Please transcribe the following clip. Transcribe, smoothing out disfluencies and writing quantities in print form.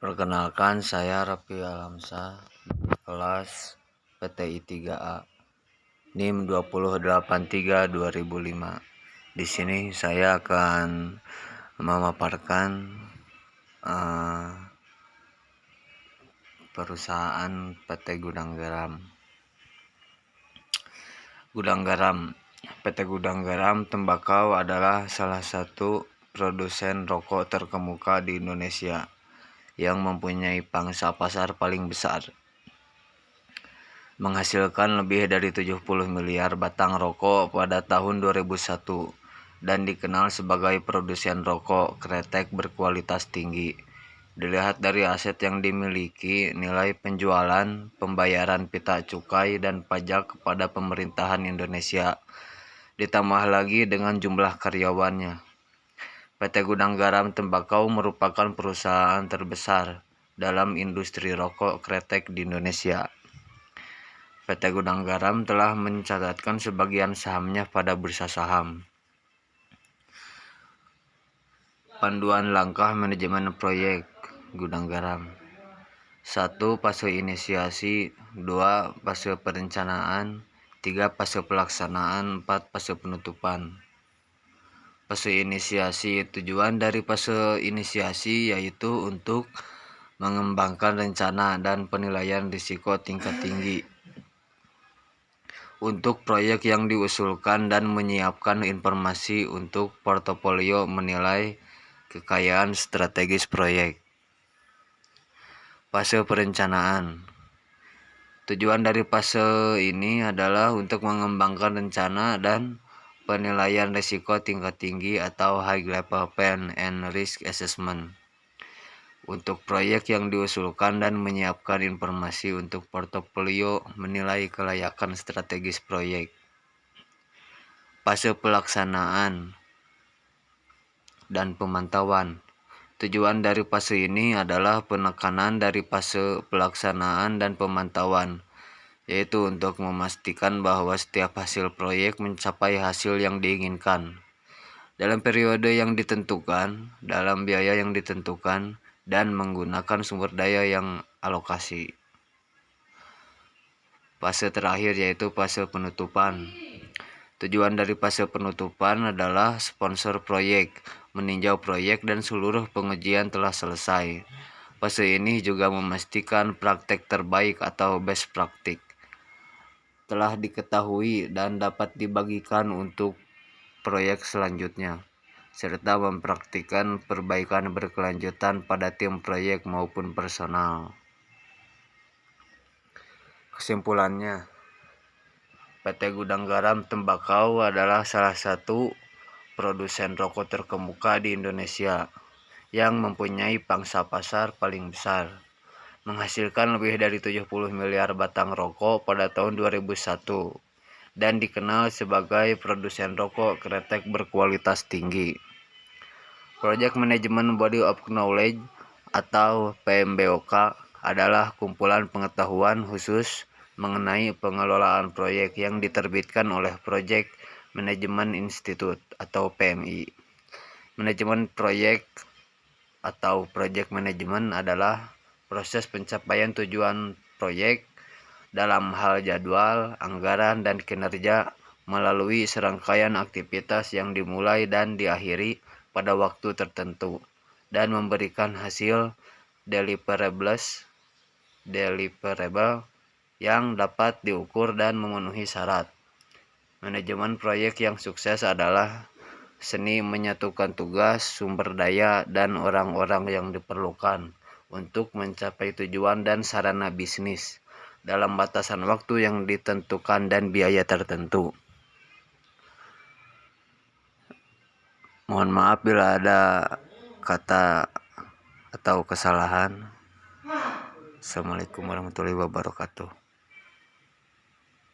Perkenalkan, saya Raffi Alamsyah, kelas PTI 3A, NIM 2083-2005. Di sini saya akan memaparkan perusahaan PT Gudang Garam. PT Gudang Garam Tembakau adalah salah satu produsen rokok terkemuka di Indonesia yang mempunyai pangsa pasar paling besar, menghasilkan lebih dari 70 miliar batang rokok pada tahun 2001 dan dikenal sebagai produsen rokok kretek berkualitas tinggi. Dilihat dari aset yang dimiliki, nilai penjualan, pembayaran pita cukai dan pajak kepada pemerintahan Indonesia, ditambah lagi dengan jumlah karyawannya, PT Gudang Garam Tembakau merupakan perusahaan terbesar dalam industri rokok kretek di Indonesia. PT Gudang Garam telah mencatatkan sebagian sahamnya pada bursa saham. Panduan langkah manajemen proyek Gudang Garam: 1. Fase inisiasi, 2. Fase perencanaan, 3. Fase pelaksanaan, 4. Fase penutupan. Fase inisiasi. Tujuan dari fase inisiasi yaitu untuk mengembangkan rencana dan penilaian risiko tingkat tinggi untuk proyek yang diusulkan dan menyiapkan informasi untuk portofolio menilai kekayaan strategis proyek. Fase perencanaan. Tujuan dari fase ini adalah untuk mengembangkan rencana dan penilaian risiko tingkat tinggi atau high level plan and risk assessment untuk proyek yang diusulkan dan menyiapkan informasi untuk portofolio menilai kelayakan strategis proyek. Fase pelaksanaan dan pemantauan. Tujuan dari fase ini adalah penekanan dari fase pelaksanaan dan pemantauan, yaitu untuk memastikan bahwa setiap hasil proyek mencapai hasil yang diinginkan dalam periode yang ditentukan, dalam biaya yang ditentukan, dan menggunakan sumber daya yang alokasi. Fase terakhir yaitu fase penutupan. Tujuan dari fase penutupan adalah sponsor proyek meninjau proyek dan seluruh pengujian telah selesai. Fase ini juga memastikan praktek terbaik atau best practice telah diketahui dan dapat dibagikan untuk proyek selanjutnya, serta mempraktikkan perbaikan berkelanjutan pada tim proyek maupun personal. Kesimpulannya, PT Gudang Garam Tembakau adalah salah satu produsen rokok terkemuka di Indonesia yang mempunyai pangsa pasar paling besar, menghasilkan lebih dari 70 miliar batang rokok pada tahun 2001 dan dikenal sebagai produsen rokok kretek berkualitas tinggi. Project Management Body of Knowledge atau PMBOK adalah kumpulan pengetahuan khusus mengenai pengelolaan proyek yang diterbitkan oleh Project Management Institute atau PMI. Manajemen proyek atau project management adalah proses pencapaian tujuan proyek dalam hal jadwal, anggaran, dan kinerja melalui serangkaian aktivitas yang dimulai dan diakhiri pada waktu tertentu dan memberikan hasil deliverables yang dapat diukur dan memenuhi syarat. Manajemen proyek yang sukses adalah seni menyatukan tugas, sumber daya, dan orang-orang yang diperlukan untuk mencapai tujuan dan sarana bisnis dalam batasan waktu yang ditentukan dan biaya tertentu. Mohon maaf bila ada kata atau kesalahan. Assalamualaikum warahmatullahi wabarakatuh.